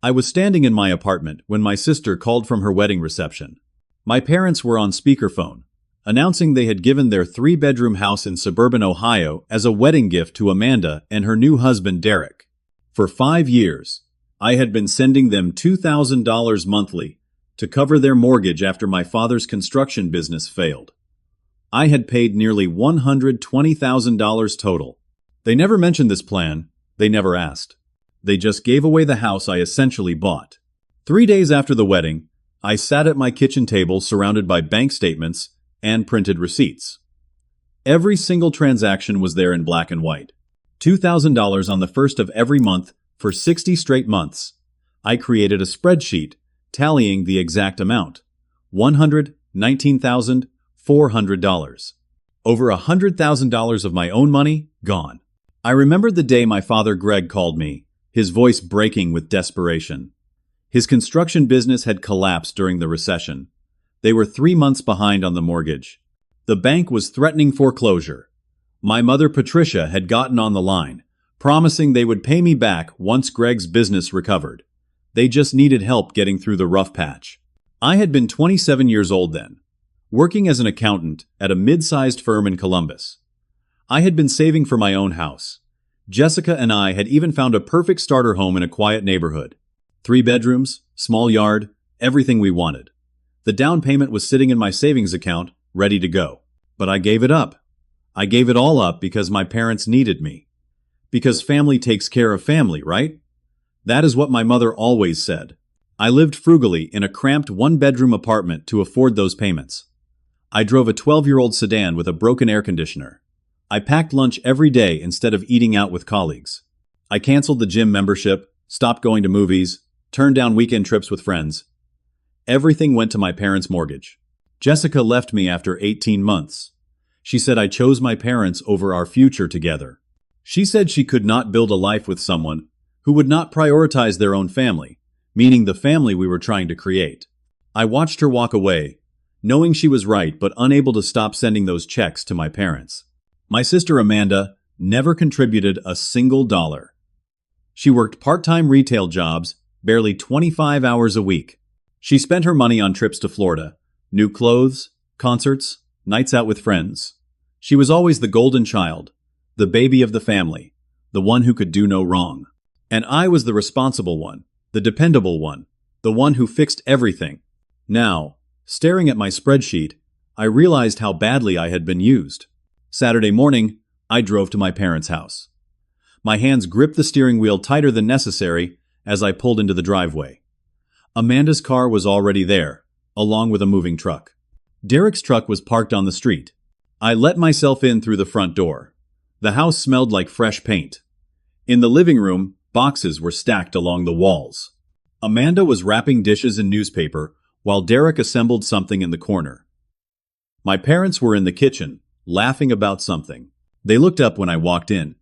I was standing in my apartment when my sister called from her wedding reception. My parents were on speakerphone, announcing they had given their 3-bedroom house in suburban Ohio as a wedding gift to Amanda and her new husband Derek. For 5 years, I had been sending them $2,000 monthly to cover their mortgage after my father's construction business failed. I had paid nearly $120,000 total. They never mentioned this plan. They never asked. They just gave away the house I essentially bought. 3 days after the wedding, I sat at my kitchen table surrounded by bank statements and printed receipts. Every single transaction was there in black and white. $2,000 on the first of every month for 60 straight months. I created a spreadsheet tallying the exact amount. $119,400. Over $100,000 of my own money gone. I remembered the day my father Greg called me, his voice breaking with desperation. His construction business had collapsed during the recession. They were 3 months behind on the mortgage. The bank was threatening foreclosure. My mother Patricia had gotten on the line, promising they would pay me back once Greg's business recovered. They just needed help getting through the rough patch. I had been 27 years old then, working as an accountant at a mid-sized firm in Columbus. I had been saving for my own house. Jessica and I had even found a perfect starter home in a quiet neighborhood. 3 bedrooms, small yard, everything we wanted. The down payment was sitting in my savings account, ready to go. But I gave it up. I gave it all up because my parents needed me. Because family takes care of family, right? That is what my mother always said. I lived frugally in a cramped 1-bedroom apartment to afford those payments. I drove a 12-year-old sedan with a broken air conditioner. I packed lunch every day instead of eating out with colleagues. I canceled the gym membership, stopped going to movies, turned down weekend trips with friends. Everything went to my parents' mortgage. Jessica left me after 18 months. She said I chose my parents over our future together. She said she could not build a life with someone who would not prioritize their own family, meaning the family we were trying to create. I watched her walk away, knowing she was right but unable to stop sending those checks to my parents. My sister Amanda never contributed a single dollar. She worked part-time retail jobs, barely 25 hours a week. She spent her money on trips to Florida, new clothes, concerts, nights out with friends. She was always the golden child, the baby of the family, the one who could do no wrong. And I was the responsible one, the dependable one, the one who fixed everything. Now, staring at my spreadsheet, I realized how badly I had been used. Saturday morning, I drove to my parents' house. My hands gripped the steering wheel tighter than necessary as I pulled into the driveway. Amanda's car was already there, along with a moving truck. Derek's truck was parked on the street. I let myself in through the front door. The house smelled like fresh paint. In the living room, boxes were stacked along the walls. Amanda was wrapping dishes in newspaper while Derek assembled something in the corner. My parents were in the kitchen, laughing about something. They looked up when I walked in.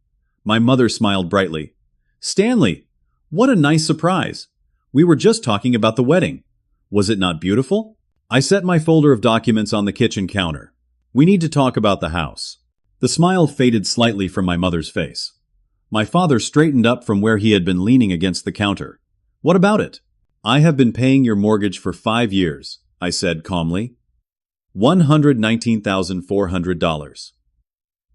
My mother smiled brightly. "Stanley, what a nice surprise. We were just talking about the wedding. Was it not beautiful?" I set my folder of documents on the kitchen counter. "We need to talk about the house." The smile faded slightly from my mother's face. My father straightened up from where he had been leaning against the counter. "What about it?" "I have been paying your mortgage for 5 years," I said calmly. $119,400.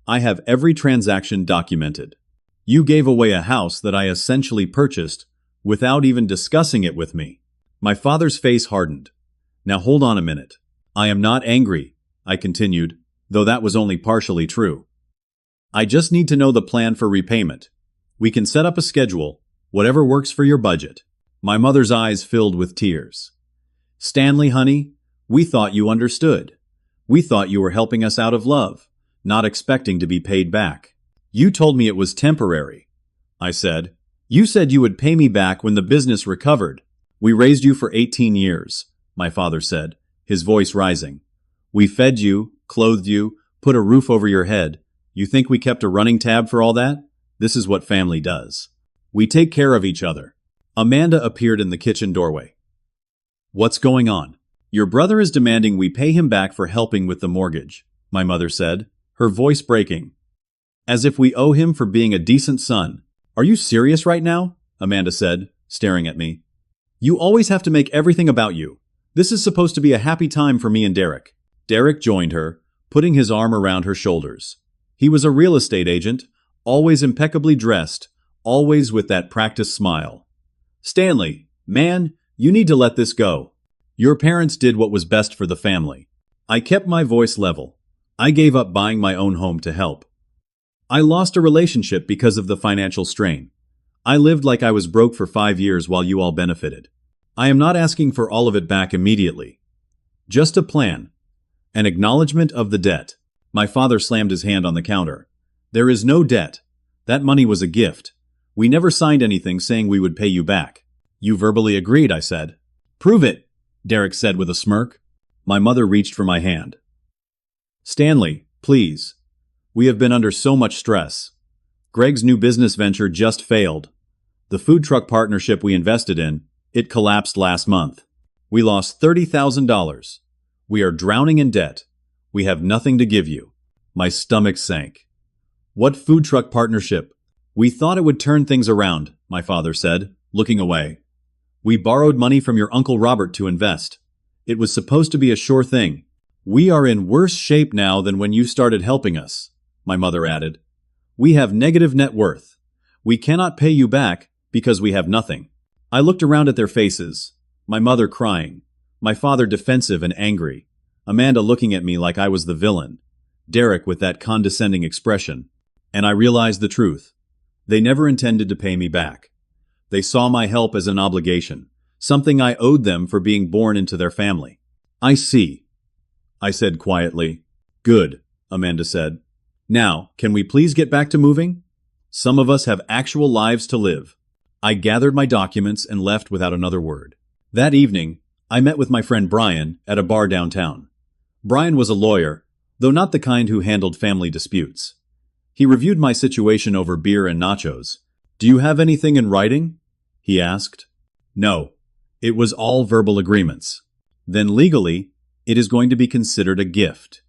I have every transaction documented. You gave away a house that I essentially purchased without even discussing it with me. My father's face hardened. "Now hold on a minute. I am not angry," I continued, though that was only partially true. "I just need to know the plan for repayment. We can set up a schedule, whatever works for your budget." My mother's eyes filled with tears. "Stanley, honey, we thought you understood. We thought you were helping us out of love, not expecting to be paid back. You told me it was temporary," I said. "You said you would pay me back when the business recovered." "We raised you for 18 years, my father said, his voice rising. "We fed you, clothed you, put a roof over your head. You think we kept a running tab for all that? This is what family does. We take care of each other." Amanda appeared in the kitchen doorway. "What's going on?" "Your brother is demanding we pay him back for helping with the mortgage," my mother said, her voice breaking. "As if we owe him for being a decent son." "Are you serious right now?" Amanda said, staring at me. You always have to make everything about you. This is supposed to be a happy time for me and Derek. Derek joined her, putting his arm around her shoulders. He was a real estate agent, always impeccably dressed, always with that practiced smile. Stanley, man, you need to let this go. Your parents did what was best for the family. I kept my voice level. I gave up buying my own home to help. I lost a relationship because of the financial strain. I lived like I was broke for 5 years while you all benefited. I am not asking for all of it back immediately. Just a plan. An acknowledgement of the debt. My father slammed his hand on the counter. There is no debt. That money was a gift. We never signed anything saying we would pay you back. You verbally agreed, I said. Prove it, Derek said with a smirk. My mother reached for my hand. Stanley, please. We have been under so much stress. Greg's new business venture just failed. The food truck partnership we invested in, it collapsed last month. We lost $30,000. We are drowning in debt. We have nothing to give you. My stomach sank. What food truck partnership? We thought it would turn things around, my father said, looking away. We borrowed money from your Uncle Robert to invest. It was supposed to be a sure thing. We are in worse shape now than when you started helping us, my mother added. We have negative net worth. We cannot pay you back because we have nothing. I looked around at their faces, my mother crying, my father defensive and angry, Amanda looking at me like I was the villain, Derek with that condescending expression, and I realized the truth. They never intended to pay me back. They saw my help as an obligation, something I owed them for being born into their family. I see, I said quietly. Good, Amanda said. Now, can we please get back to moving? Some of us have actual lives to live. I gathered my documents and left without another word. That evening, I met with my friend Brian at a bar downtown. Brian was a lawyer, though not the kind who handled family disputes. He reviewed my situation over beer and nachos. Do you have anything in writing? He asked. No. It was all verbal agreements. Then legally, it is going to be considered a gift.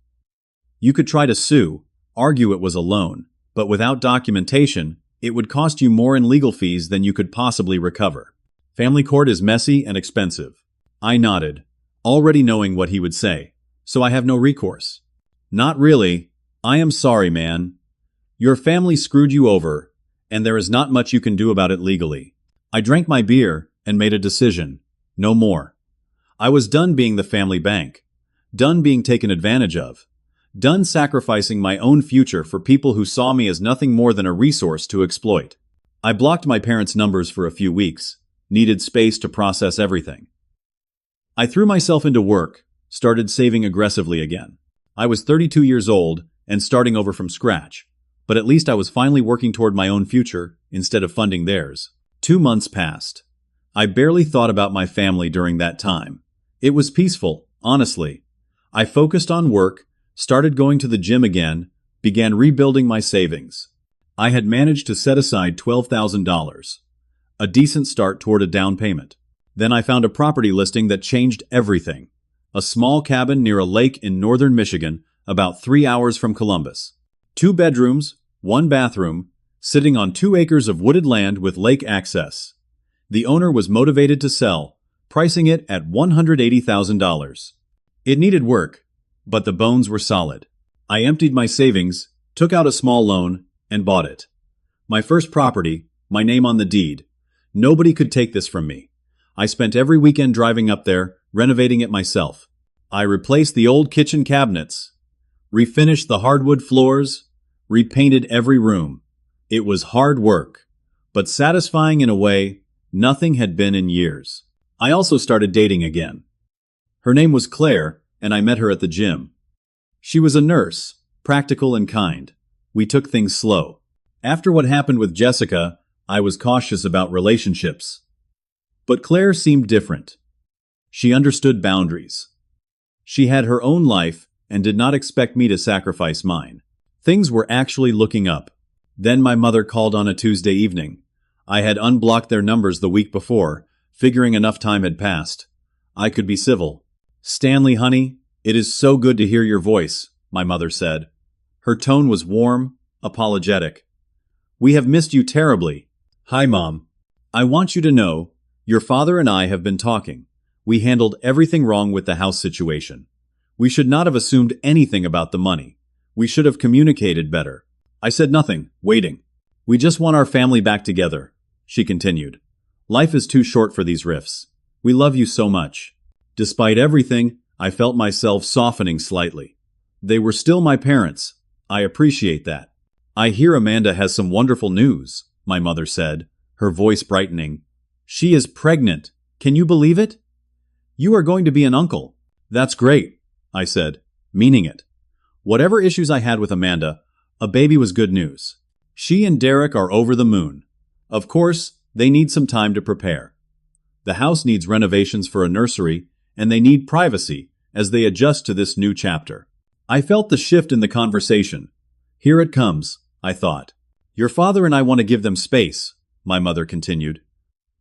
You could try to sue, argue it was a loan, but without documentation, it would cost you more in legal fees than you could possibly recover. Family court is messy and expensive. I nodded, already knowing what he would say, so I have no recourse. Not really. I am sorry, man. Your family screwed you over, and there is not much you can do about it legally. I drank my beer and made a decision. No more. I was done being the family bank. Done being taken advantage of. Done sacrificing my own future for people who saw me as nothing more than a resource to exploit. I blocked my parents' numbers for a few weeks, needed space to process everything. I threw myself into work, started saving aggressively again. I was 32 years old and starting over from scratch, but at least I was finally working toward my own future instead of funding theirs. 2 months passed. I barely thought about my family during that time. It was peaceful, honestly. I focused on work, started going to the gym again, began rebuilding my savings. I had managed to set aside $12,000, a decent start toward a down payment. Then I found a property listing that changed everything. A small cabin near a lake in northern Michigan, about 3 hours from Columbus. 2 bedrooms, 1 bathroom, sitting on 2 acres of wooded land with lake access. The owner was motivated to sell, pricing it at $180,000. It needed work, but the bones were solid. I emptied my savings, took out a small loan, and bought it. My first property, my name on the deed. Nobody could take this from me. I spent every weekend driving up there, renovating it myself. I replaced the old kitchen cabinets, refinished the hardwood floors, repainted every room. It was hard work, but satisfying in a way nothing had been in years. I also started dating again. Her name was Claire, and I met her at the gym. She was a nurse, practical and kind. We took things slow. After what happened with Jessica, I was cautious about relationships. But Claire seemed different. She understood boundaries. She had her own life and did not expect me to sacrifice mine. Things were actually looking up. Then my mother called on a Tuesday evening. I had unblocked their numbers the week before, figuring enough time had passed. I could be civil. Stanley, honey, it is so good to hear your voice, my mother said. Her tone was warm, apologetic. We have missed you terribly. Hi, Mom. I want you to know, Your father and I have been talking. We handled everything wrong with the house situation. We should not have assumed anything about the money. We should have communicated better. I said nothing, waiting. We just want our family back together, she continued. Life is too short for these rifts. We love you so much. Despite everything, I felt myself softening slightly. They were still my parents. I appreciate that. I hear Amanda has some wonderful news, my mother said, her voice brightening. She is pregnant. Can you believe it? You are going to be an uncle. That's great, I said, meaning it. Whatever issues I had with Amanda, a baby was good news. She and Derek are over the moon. Of course, they need some time to prepare. The house needs renovations for a nursery, and they need privacy as they adjust to this new chapter. I felt the shift in the conversation. Here it comes, I thought. Your father and I want to give them space, my mother continued.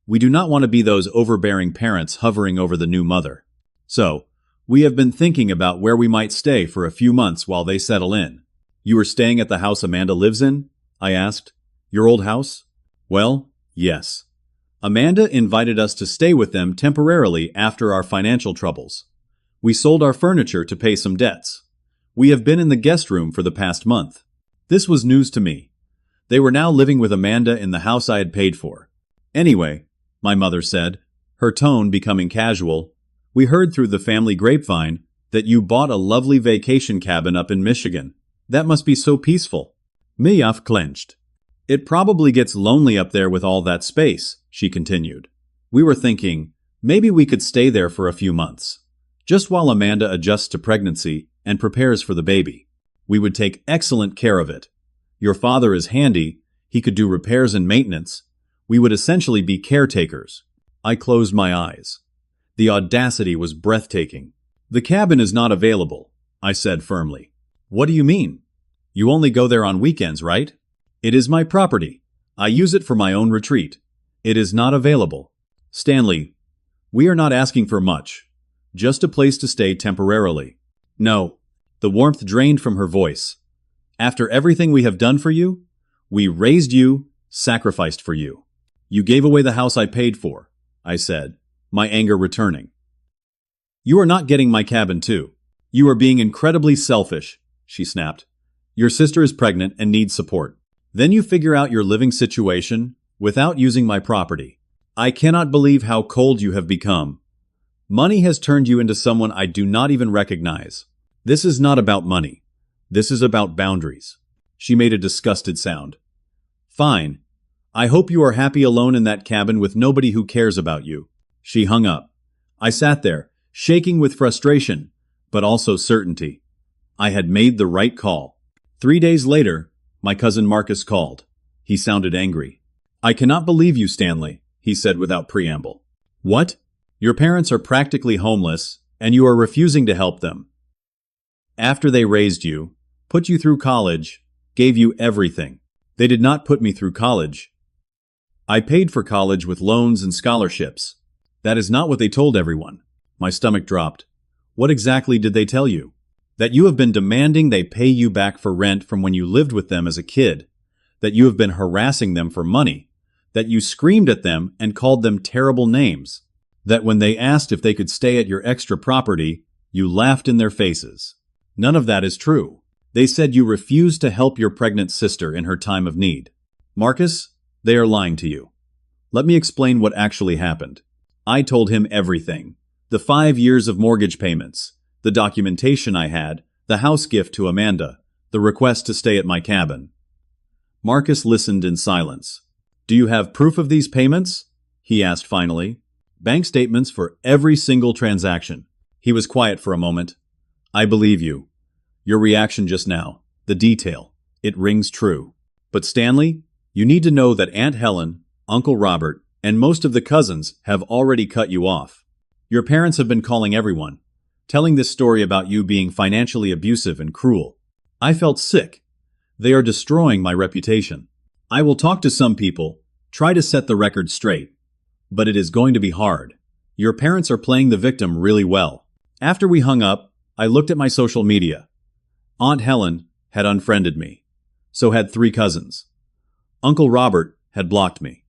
We do not want to be those overbearing parents hovering over the new mother. So, we have been thinking about where we might stay for a few months while they settle in. You are staying at the house Amanda lives in? I asked. Your old house? Well, yes. Amanda invited us to stay with them temporarily after our financial troubles. We sold our furniture to pay some debts. We have been in the guest room for the past month. This was news to me. They were now living with Amanda in the house I had paid for. Anyway, my mother said, her tone becoming casual, we heard through the family grapevine that you bought a lovely vacation cabin up in Michigan. That must be so peaceful. Miyaf clenched. It probably gets lonely up there with all that space, she continued. We were thinking, maybe we could stay there for a few months. Just while Amanda adjusts to pregnancy and prepares for the baby. We would take excellent care of it. Your father is handy, he could do repairs and maintenance. We would essentially be caretakers. I closed my eyes. The audacity was breathtaking. The cabin is not available, I said firmly. What do you mean? You only go there on weekends, right? It is my property. I use it for my own retreat. It is not available. Stanley, we are not asking for much. Just a place to stay temporarily. No. The warmth drained from her voice. After everything we have done for you, we raised you, sacrificed for you. You gave away the house I paid for, I said, my anger returning. You are not getting my cabin too. You are being incredibly selfish, she snapped. Your sister is pregnant and needs support. Then you figure out your living situation without using my property. I cannot believe how cold you have become. Money has turned you into someone I do not even recognize. This is not about money. This is about boundaries. She made a disgusted sound. Fine. I hope you are happy alone in that cabin with nobody who cares about you. She hung up. I sat there, shaking with frustration, but also certainty. I had made the right call. 3 days later, my cousin Marcus called. He sounded angry. I cannot believe you, Stanley, he said without preamble. What? Your parents are practically homeless, and you are refusing to help them. After they raised you, put you through college, gave you everything. They did not put me through college. I paid for college with loans and scholarships. That is not what they told everyone. My stomach dropped. What exactly did they tell you? That you have been demanding they pay you back for rent from when you lived with them as a kid. That you have been harassing them for money. That you screamed at them and called them terrible names. That when they asked if they could stay at your extra property, you laughed in their faces. None of that is true. They said you refused to help your pregnant sister in her time of need. Marcus, they are lying to you. Let me explain what actually happened. I told him everything. The 5 years of mortgage payments, the documentation I had, the house gift to Amanda, the request to stay at my cabin. Marcus listened in silence. Do you have proof of these payments? He asked finally. Bank statements for every single transaction. He was quiet for a moment. I believe you. Your reaction just now, the detail, it rings true. But Stanley, you need to know that Aunt Helen, Uncle Robert, and most of the cousins have already cut you off. Your parents have been calling everyone, telling this story about you being financially abusive and cruel. I felt sick. They are destroying my reputation. I will talk to some people, try to set the record straight. But it is going to be hard. Your parents are playing the victim really well. After we hung up, I looked at my social media. Aunt Helen had unfriended me. So had 3 cousins. Uncle Robert had blocked me.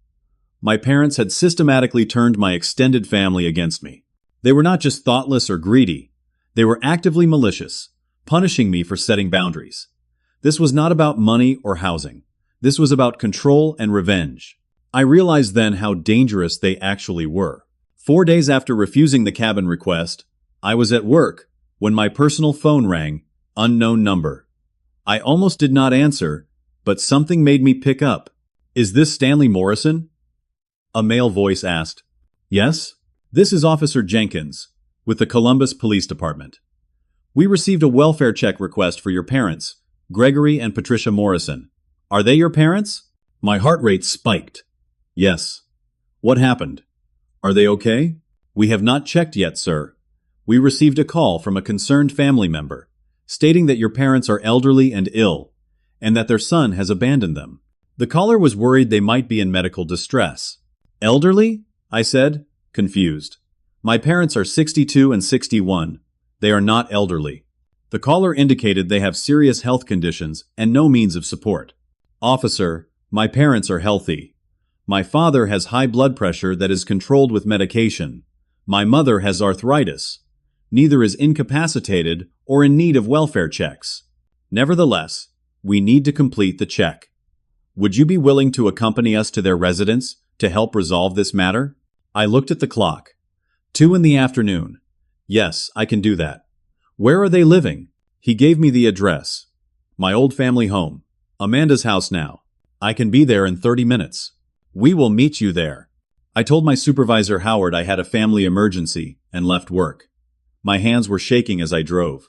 My parents had systematically turned my extended family against me. They were not just thoughtless or greedy. They were actively malicious, punishing me for setting boundaries. This was not about money or housing. This was about control and revenge. I realized then how dangerous they actually were. 4 days after refusing the cabin request, I was at work when my personal phone rang, unknown number. I almost did not answer, but something made me pick up. "Is this Stanley Morrison?" A male voice asked. "Yes, this is Officer Jenkins, with the Columbus Police Department. We received a welfare check request for your parents, Gregory and Patricia Morrison. Are they your parents?" My heart rate spiked. "Yes." "What happened? Are they okay?" "We have not checked yet, sir. We received a call from a concerned family member, stating that your parents are elderly and ill, and that their son has abandoned them. The caller was worried they might be in medical distress." "Elderly?" I said, confused. "My parents are 62 and 61. They are not elderly." The caller indicated they have serious health conditions and no means of support. "Officer, my parents are healthy. My father has high blood pressure that is controlled with medication. My mother has arthritis. Neither is incapacitated or in need of welfare checks. Nevertheless, we need to complete the check. Would you be willing to accompany us to their residence to help resolve this matter?" I looked at the clock. 2 in the afternoon. "Yes, I can do that." "Where are they living?" He gave me the address. "My old family home. Amanda's house now. I can be there in 30 minutes. We will meet you there." I told my supervisor Howard I had a family emergency and left work. My hands were shaking as I drove.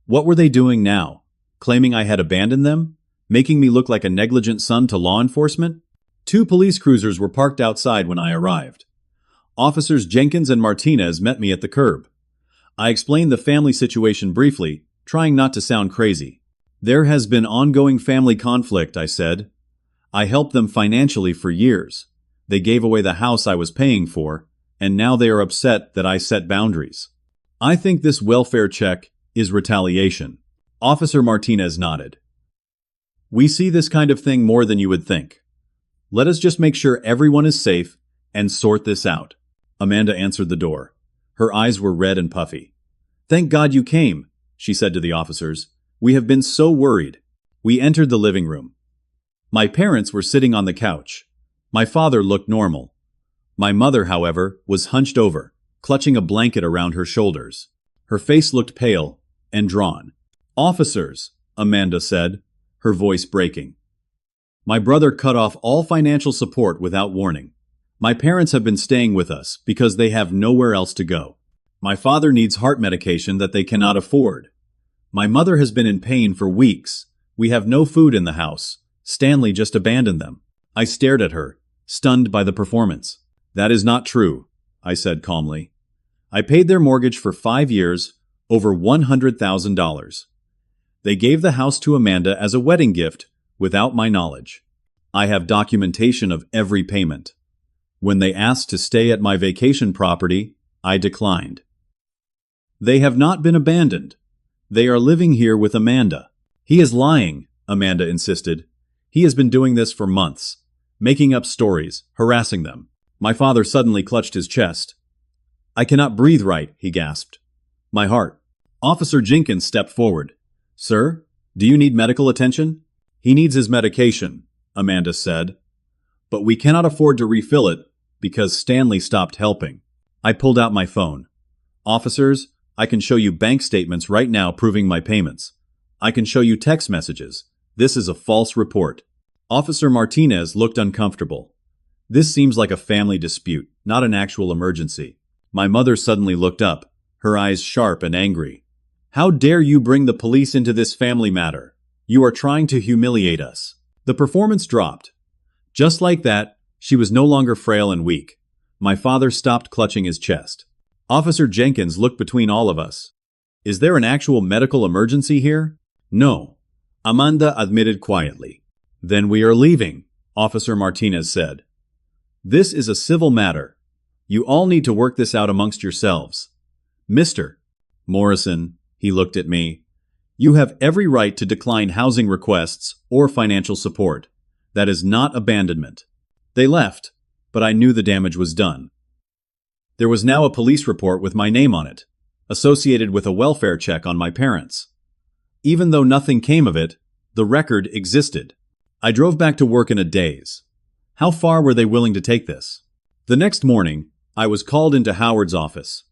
What were they doing now? Claiming I had abandoned them? Making me look like a negligent son to law enforcement? 2 police cruisers were parked outside when I arrived. Officers Jenkins and Martinez met me at the curb. I explained the family situation briefly, trying not to sound crazy. "There has been ongoing family conflict," I said. "I helped them financially for years. They gave away the house I was paying for, and now they are upset that I set boundaries. I think this welfare check is retaliation." Officer Martinez nodded. "We see this kind of thing more than you would think. Let us just make sure everyone is safe and sort this out." Amanda answered the door. Her eyes were red and puffy. "Thank God you came," she said to the officers. "We have been so worried." We entered the living room. My parents were sitting on the couch. My father looked normal. My mother, however, was hunched over, clutching a blanket around her shoulders. Her face looked pale and drawn. "Officers," Amanda said, her voice breaking. "My brother cut off all financial support without warning. My parents have been staying with us because they have nowhere else to go. My father needs heart medication that they cannot afford. My mother has been in pain for weeks. We have no food in the house. Stanley just abandoned them." I stared at her, stunned by the performance. "That is not true," I said calmly. "I paid their mortgage for 5 years, over $100,000. They gave the house to Amanda as a wedding gift without my knowledge. I have documentation of every payment. When they asked to stay at my vacation property, I declined. They have not been abandoned. They are living here with Amanda." "He is lying," Amanda insisted. "He has been doing this for months, making up stories, harassing them." My father suddenly clutched his chest. "I cannot breathe right," he gasped. "My heart." Officer Jenkins stepped forward. "Sir, do you need medical attention?" "He needs his medication," Amanda said. "But we cannot afford to refill it because Stanley stopped helping." I pulled out my phone. "Officers, I can show you bank statements right now proving my payments. I can show you text messages. This is a false report." Officer Martinez looked uncomfortable. "This seems like a family dispute, not an actual emergency." My mother suddenly looked up, her eyes sharp and angry. "How dare you bring the police into this family matter? You are trying to humiliate us." The performance dropped. Just like that, she was no longer frail and weak. My father stopped clutching his chest. Officer Jenkins looked between all of us. "Is there an actual medical emergency here?" "No," Amanda admitted quietly. "Then we are leaving," Officer Martinez said. "This is a civil matter. You all need to work this out amongst yourselves. Mr. Morrison," he looked at me, "you have every right to decline housing requests or financial support. That is not abandonment." They left, but I knew the damage was done. There was now a police report with my name on it, associated with a welfare check on my parents. Even though nothing came of it, the record existed. I drove back to work in a daze. How far were they willing to take this? The next morning, I was called into Howard's office.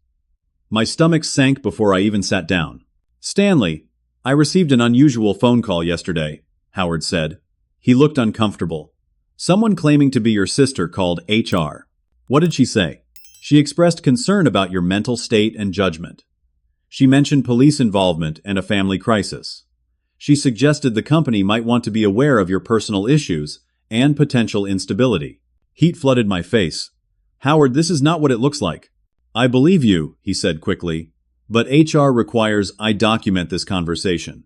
My stomach sank before I even sat down. "Stanley, I received an unusual phone call yesterday," Howard said. He looked uncomfortable. "Someone claiming to be your sister called HR. What did she say?" "She expressed concern about your mental state and judgment. She mentioned police involvement and a family crisis. She suggested the company might want to be aware of your personal issues and potential instability." Heat flooded my face. "Howard, this is not what it looks like." "I believe you," he said quickly, "but HR requires I document this conversation.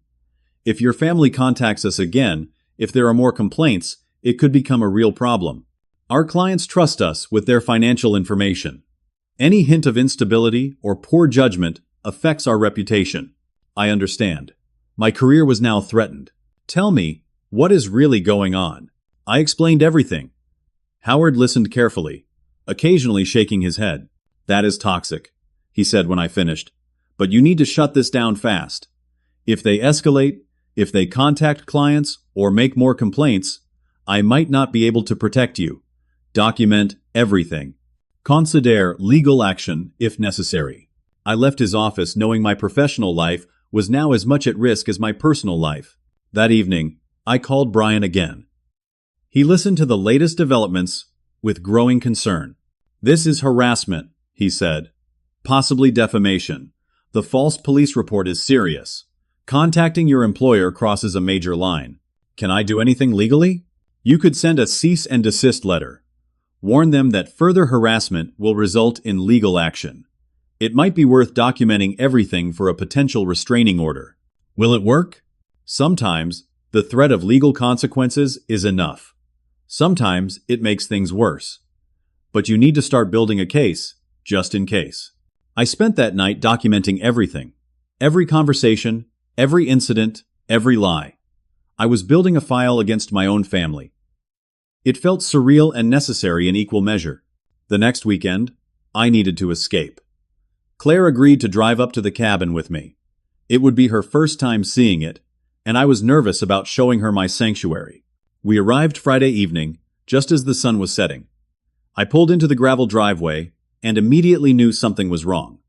If your family contacts us again, if there are more complaints, it could become a real problem. Our clients trust us with their financial information. Any hint of instability or poor judgment affects our reputation." "I understand. My career was now threatened. Tell me, what is really going on?" I explained everything. Howard listened carefully, occasionally shaking his head. "That is toxic," he said when I finished. "But you need to shut this down fast. If they escalate, if they contact clients or make more complaints, I might not be able to protect you. Document everything. Consider legal action if necessary." I left his office knowing my professional life was now as much at risk as my personal life. That evening, I called Brian again. He listened to the latest developments with growing concern. "This is harassment," he said. "Possibly defamation. The false police report is serious. Contacting your employer crosses a major line. Can I do anything legally?" "You could send a cease and desist letter. Warn them that further harassment will result in legal action. It might be worth documenting everything for a potential restraining order." "Will it work?" "Sometimes the threat of legal consequences is enough. Sometimes it makes things worse. But you need to start building a case, just in case." I spent that night documenting everything. Every conversation, every incident, every lie. I was building a file against my own family. It felt surreal and necessary in equal measure. The next weekend, I needed to escape. Claire agreed to drive up to the cabin with me. It would be her first time seeing it, and I was nervous about showing her my sanctuary. We arrived Friday evening, just as the sun was setting. I pulled into the gravel driveway and immediately knew something was wrong.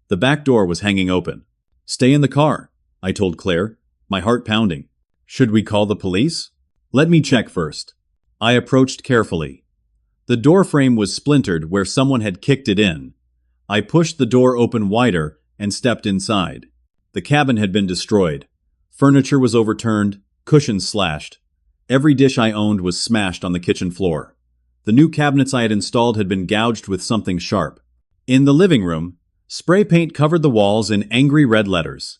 The back door was hanging open. "Stay in the car," I told Claire, my heart pounding. "Should we call the police?" "Let me check first." I approached carefully. The door frame was splintered where someone had kicked it in. I pushed the door open wider and stepped inside. The cabin had been destroyed. Furniture was overturned, cushions slashed. Every dish I owned was smashed on the kitchen floor. The new cabinets I had installed had been gouged with something sharp. In the living room, spray paint covered the walls in angry red letters.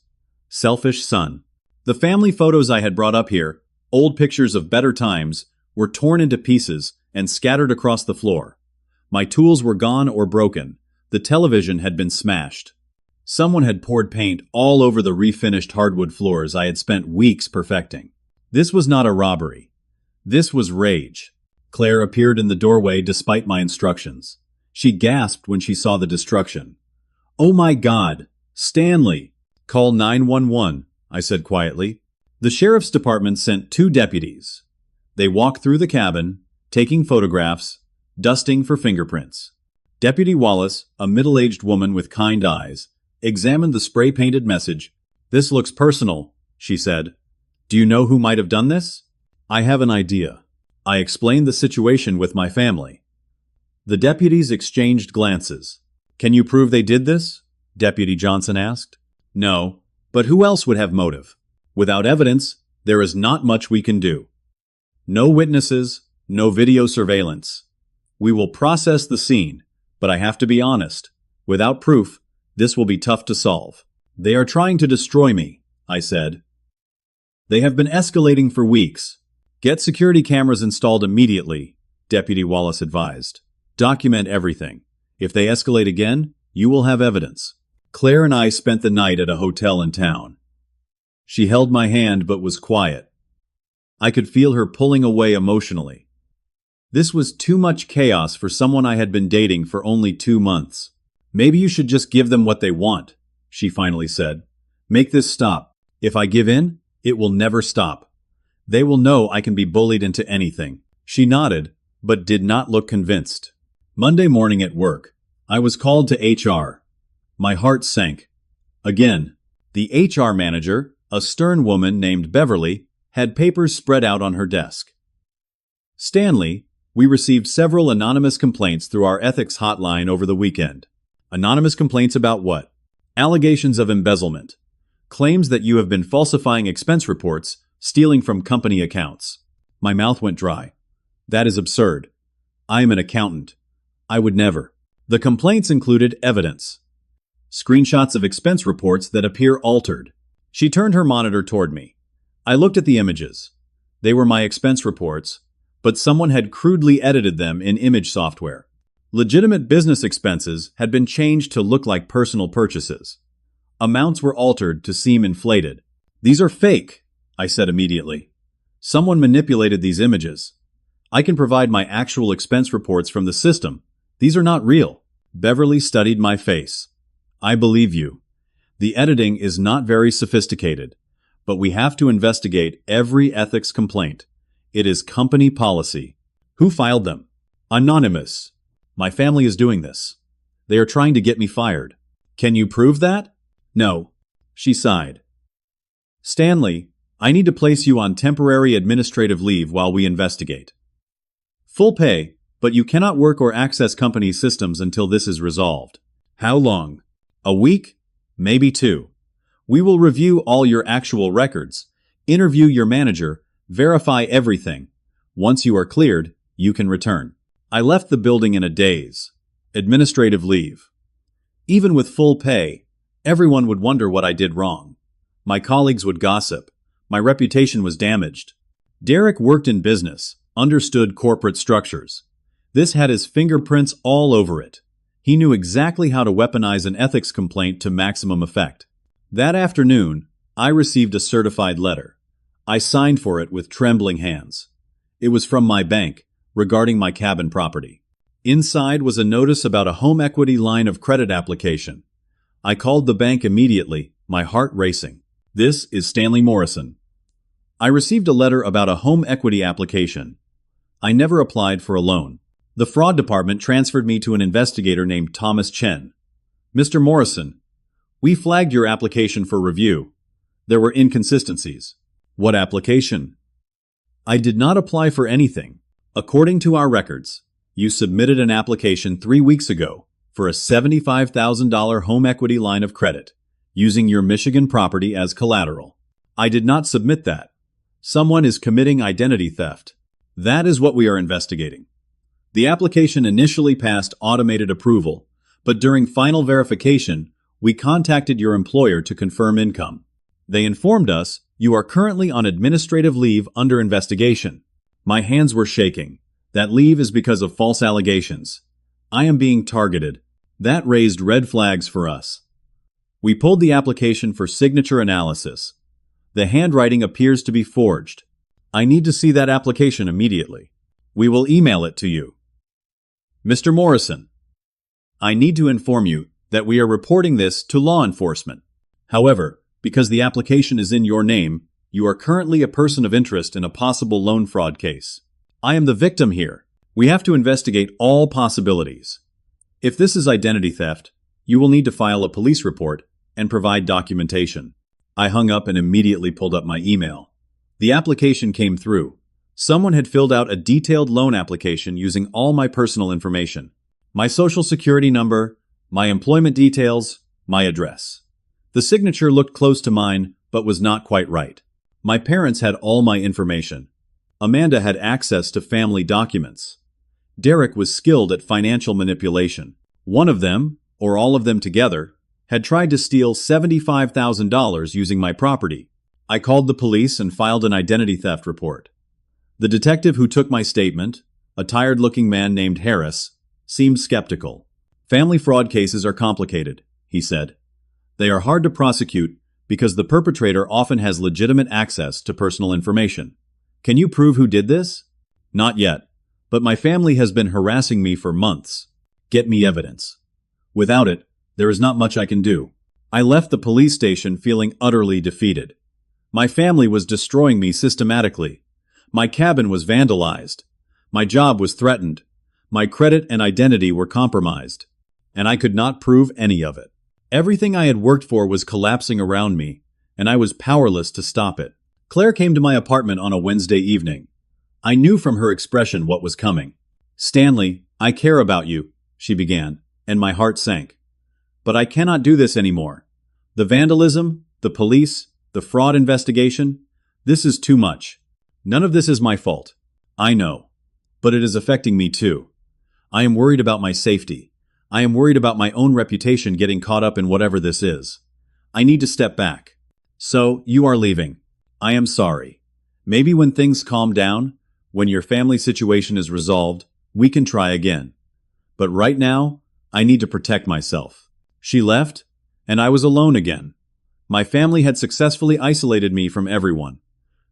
"Selfish son." The family photos I had brought up here, old pictures of better times, were torn into pieces and scattered across the floor. My tools were gone or broken. The television had been smashed. Someone had poured paint all over the refinished hardwood floors I had spent weeks perfecting. This was not a robbery. This was rage. Claire appeared in the doorway despite my instructions. She gasped when she saw the destruction. "Oh my God, Stanley!" "Call 911, I said quietly. The sheriff's department sent 2 deputies. They walked through the cabin, taking photographs, dusting for fingerprints. Deputy Wallace, a middle-aged woman with kind eyes, examined the spray-painted message. "This looks personal," she said. "Do you know who might have done this?" "I have an idea." I explained the situation with my family. The deputies exchanged glances. "Can you prove they did this?" Deputy Johnson asked. "No, but who else would have motive? Without evidence, there is not much we can do. No witnesses, no video surveillance. We will process the scene, but I have to be honest. Without proof, this will be tough to solve." "They are trying to destroy me," I said. "They have been escalating for weeks. Get security cameras installed immediately," Deputy Wallace advised. "Document everything. If they escalate again, you will have evidence." Claire and I spent the night at a hotel in town. She held my hand but was quiet. I could feel her pulling away emotionally. This was too much chaos for someone I had been dating for only 2 months. Maybe you should just give them what they want, she finally said. Make this stop. If I give in, it will never stop. They will know I can be bullied into anything. She nodded, but did not look convinced. Monday morning at work, I was called to HR. My heart sank. Again, the HR manager, a stern woman named Beverly, had papers spread out on her desk. Stanley, we received several anonymous complaints through our ethics hotline over the weekend. Anonymous complaints about what? Allegations of embezzlement. Claims that you have been falsifying expense reports, stealing from company accounts. My mouth went dry. That is absurd. I am an accountant. I would never. The complaints included evidence. Screenshots of expense reports that appear altered. She turned her monitor toward me. I looked at the images. They were my expense reports, but someone had crudely edited them in image software. Legitimate business expenses had been changed to look like personal purchases. Amounts were altered to seem inflated. These are fake, I said immediately. Someone manipulated these images. I can provide my actual expense reports from the system. These are not real. Beverly studied my face. I believe you. The editing is not very sophisticated, but we have to investigate every ethics complaint. It is company policy. Who filed them? Anonymous. My family is doing this. They are trying to get me fired. Can you prove that? No. She sighed. Stanley, I need to place you on temporary administrative leave while we investigate. Full pay, but you cannot work or access company systems until this is resolved. How long? A week? Maybe 2. We will review all your actual records, interview your manager, verify everything. Once you are cleared, you can return. I left the building in a daze. Administrative leave. Even with full pay, everyone would wonder what I did wrong. My colleagues would gossip. My reputation was damaged. Derek worked in business, understood corporate structures. This had his fingerprints all over it. He knew exactly how to weaponize an ethics complaint to maximum effect. That afternoon, I received a certified letter. I signed for it with trembling hands. It was from my bank, regarding my cabin property. Inside was a notice about a home equity line of credit application. I called the bank immediately, my heart racing. This is Stanley Morrison. I received a letter about a home equity application. I never applied for a loan. The fraud department transferred me to an investigator named Thomas Chen. Mr. Morrison, we flagged your application for review. There were inconsistencies. What application? I did not apply for anything. According to our records, you submitted an application 3 weeks ago for a $75,000 home equity line of credit, using your Michigan property as collateral. I did not submit that. Someone is committing identity theft. That is what we are investigating. The application initially passed automated approval, but during final verification, we contacted your employer to confirm income. They informed us you are currently on administrative leave under investigation. My hands were shaking. That leave is because of false allegations. I am being targeted. That raised red flags for us. We pulled the application for signature analysis. The handwriting appears to be forged. I need to see that application immediately. We will email it to you. Mr. Morrison, I need to inform you that we are reporting this to law enforcement. However, because the application is in your name, you are currently a person of interest in a possible loan fraud case. I am the victim here. We have to investigate all possibilities. If this is identity theft, you will need to file a police report and provide documentation. I hung up and immediately pulled up my email. The application came through. Someone had filled out a detailed loan application using all my personal information. My social security number, my employment details, my address. The signature looked close to mine, but was not quite right. My parents had all my information. Amanda had access to family documents. Derek was skilled at financial manipulation. One of them, or all of them together, had tried to steal $75,000 using my property. I called the police and filed an identity theft report. The detective who took my statement, a tired-looking man named Harris, seemed skeptical. Family fraud cases are complicated, he said. They are hard to prosecute because the perpetrator often has legitimate access to personal information. Can you prove who did this? Not yet, But my family has been harassing me for months. Get me evidence. Without it, there is not much I can do. I left the police station feeling utterly defeated. My family was destroying me systematically. My cabin was vandalized. My job was threatened. My credit and identity were compromised. And I could not prove any of it. Everything I had worked for was collapsing around me, and I was powerless to stop it. Claire came to my apartment on a Wednesday evening. I knew from her expression what was coming. "Stanley, I care about you," she began, and my heart sank. "But I cannot do this anymore. The vandalism, the police, the fraud investigation, this is too much. None of this is my fault. I know. But it is affecting me too. I am worried about my safety. I am worried about my own reputation getting caught up in whatever this is. I need to step back. So, you are leaving. I am sorry. Maybe when things calm down, when your family situation is resolved, we can try again. But right now, I need to protect myself." She left, and I was alone again. My family had successfully isolated me from everyone.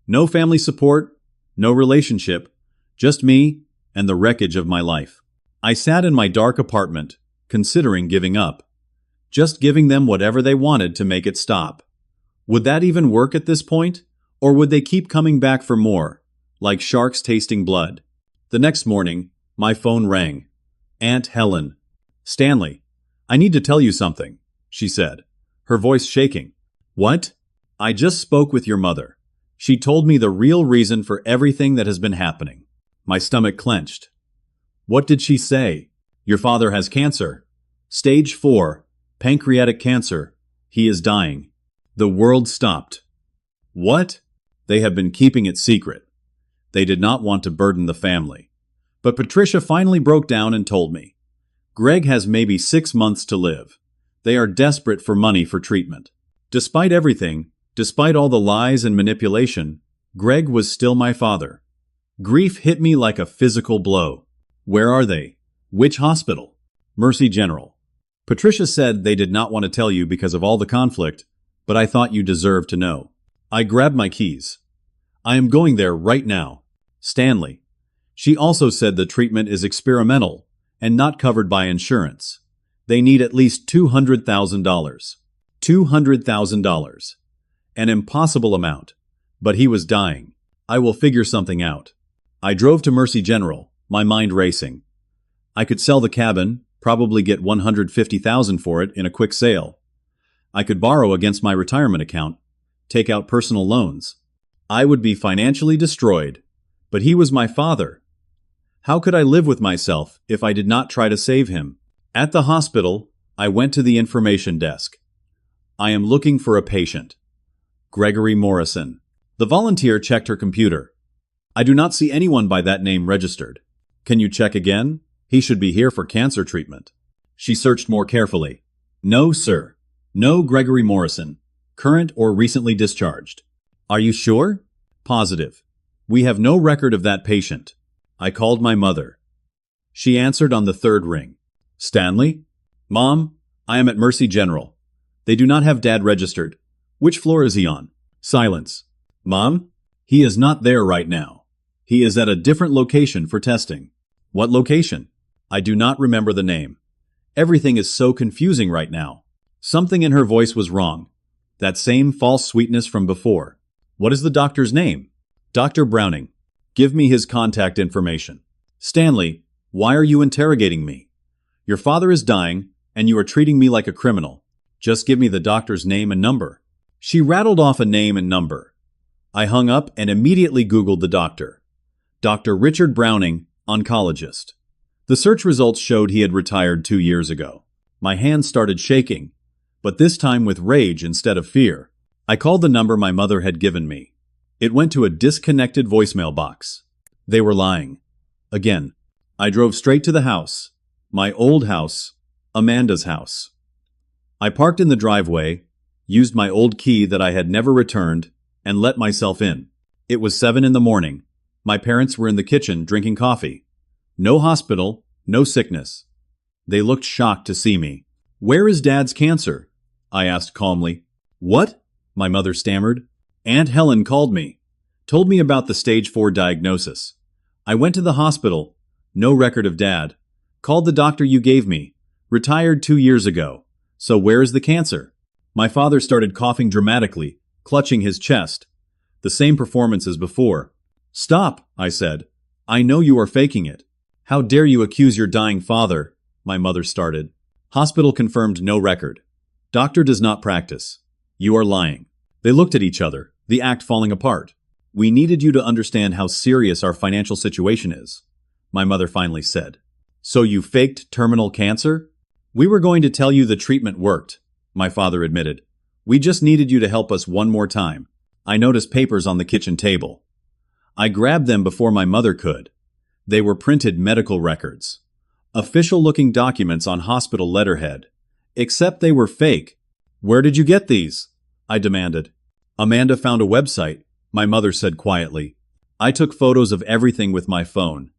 No family support, no relationship, just me and the wreckage of my life. I sat in my dark apartment, considering giving up. Just giving them whatever they wanted to make it stop. Would that even work at this point? Or would they keep coming back for more, like sharks tasting blood? The next morning, my phone rang. Aunt Helen. "Stanley, I need to tell you something," she said, her voice shaking. "What?" "I just spoke with your mother. She told me the real reason for everything that has been happening." My stomach clenched. "What did she say?" "Your father has cancer. Stage 4, pancreatic cancer. He is dying." The world stopped. What? They have been keeping it secret. They did not want to burden the family. But Patricia finally broke down and told me. "Greg has maybe 6 months to live. They are desperate for money for treatment." Despite everything, despite all the lies and manipulation, Greg was still my father. Grief hit me like a physical blow. "Where are they? Which hospital?" "Mercy General." "Patricia said they did not want to tell you because of all the conflict, but I thought you deserved to know." I grabbed my keys. "I am going there right now." "Stanley." She also said the treatment is experimental and not covered by insurance. They need at least $200,000. $200,000. An impossible amount. But he was dying. I will figure something out. I drove to Mercy General, my mind racing. I could sell the cabin, probably get $150,000 for it in a quick sale. I could borrow against my retirement account, take out personal loans. I would be financially destroyed, but he was my father. How could I live with myself if I did not try to save him? At the hospital, I went to the information desk. "I am looking for a patient." Gregory Morrison. The volunteer checked her computer. "I do not see anyone by that name registered. Can you check again? He should be here for cancer treatment." She searched more carefully. "No, sir. No Gregory Morrison. Current or recently discharged." "Are you sure?" "Positive. We have no record of that patient." I called my mother. She answered on the third ring. "Stanley?" "Mom, I am at Mercy General. They do not have Dad registered. Which floor is he on?" Silence. "Mom? He is not there right now. He is at a different location for testing." "What location?" "I do not remember the name. Everything is so confusing right now." Something in her voice was wrong. That same false sweetness from before. "What is the doctor's name?" "Dr. Browning." "Give me his contact information." "Stanley, why are you interrogating me? Your father is dying, and you are treating me like a criminal. Just give me the doctor's name and number." She rattled off a name and number. I hung up and immediately Googled the doctor. Dr. Richard Browning, oncologist. The search results showed he had retired 2 years ago. My hands started shaking, but this time with rage instead of fear. I called the number my mother had given me. It went to a disconnected voicemail box. They were lying. Again. I drove straight to the house. My old house. Amanda's house. I parked in the driveway, used my old key that I had never returned, and let myself in. It was 7 in the morning. My parents were in the kitchen drinking coffee. No hospital, no sickness. They looked shocked to see me. "Where is Dad's cancer?" I asked calmly. "What?" my mother stammered. "Aunt Helen called me. Told me about the stage 4 diagnosis. I went to the hospital, No record of dad. Called the doctor you gave me. Retired 2 years ago. So where is the cancer? My father started coughing dramatically, clutching his chest. The same performance as before. Stop, I said. I know you are faking it. How dare you accuse your dying father? My mother started. Hospital confirmed no record. Doctor does not practice. You are lying. They looked at each other, the act falling apart. We needed you to understand how serious our financial situation is, my mother finally said. So you faked terminal cancer? We were going to tell you the treatment worked, my father admitted. We just needed you to help us one more time. I noticed papers on the kitchen table. I grabbed them before my mother could. They were printed medical records. Official-looking documents on hospital letterhead. Except they were fake. Where did you get these? I demanded. Amanda found a website, my mother said quietly. I took photos of everything with my phone.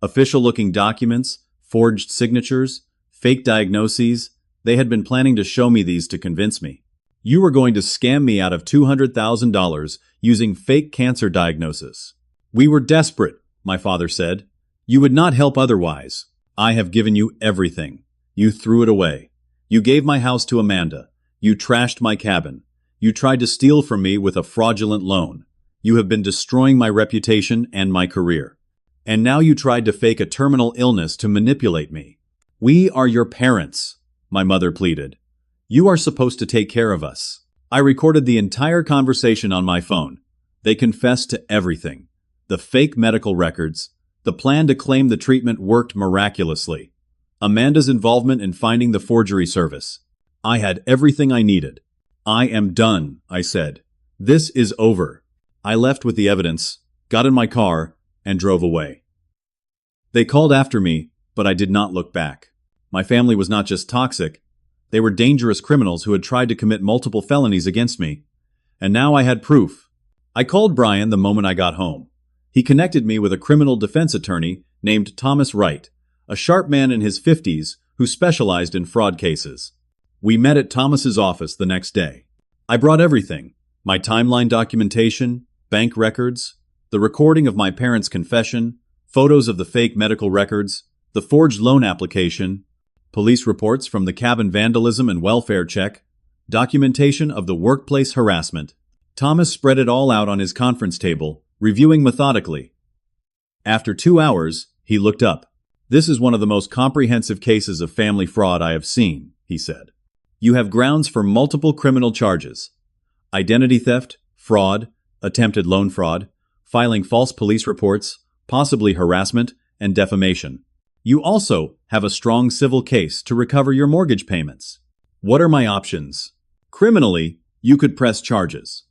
Official-looking documents, forged signatures, fake diagnoses. They had been planning to show me these to convince me. You were going to scam me out of $200,000 using fake cancer diagnosis. We were desperate, my father said. You would not help otherwise. I have given you everything. You threw it away. You gave my house to Amanda. You trashed my cabin. You tried to steal from me with a fraudulent loan. You have been destroying my reputation and my career. And now you tried to fake a terminal illness to manipulate me. We are your parents, my mother pleaded. You are supposed to take care of us. I recorded the entire conversation on my phone. They confessed to everything. The fake medical records, the plan to claim the treatment worked miraculously. Amanda's involvement in finding the forgery service. I had everything I needed. I am done, I said. This is over. I left with the evidence, got in my car, and drove away. They called after me, but I did not look back. My family was not just toxic. They were dangerous criminals who had tried to commit multiple felonies against me. And now I had proof. I called Brian the moment I got home. He connected me with a criminal defense attorney named Thomas Wright, a sharp man in his 50s who specialized in fraud cases. We met at Thomas's office the next day. I brought everything: my timeline documentation, bank records, the recording of my parents' confession, photos of the fake medical records, the forged loan application, police reports from the cabin vandalism and welfare check, documentation of the workplace harassment. Thomas spread it all out on his conference table, reviewing methodically. After 2 hours, he looked up. This is one of the most comprehensive cases of family fraud I have seen, he said. You have grounds for multiple criminal charges: identity theft, fraud, attempted loan fraud, filing false police reports, possibly harassment, and defamation. You also have a strong civil case to recover your mortgage payments. What are my options? Criminally, you could press charges.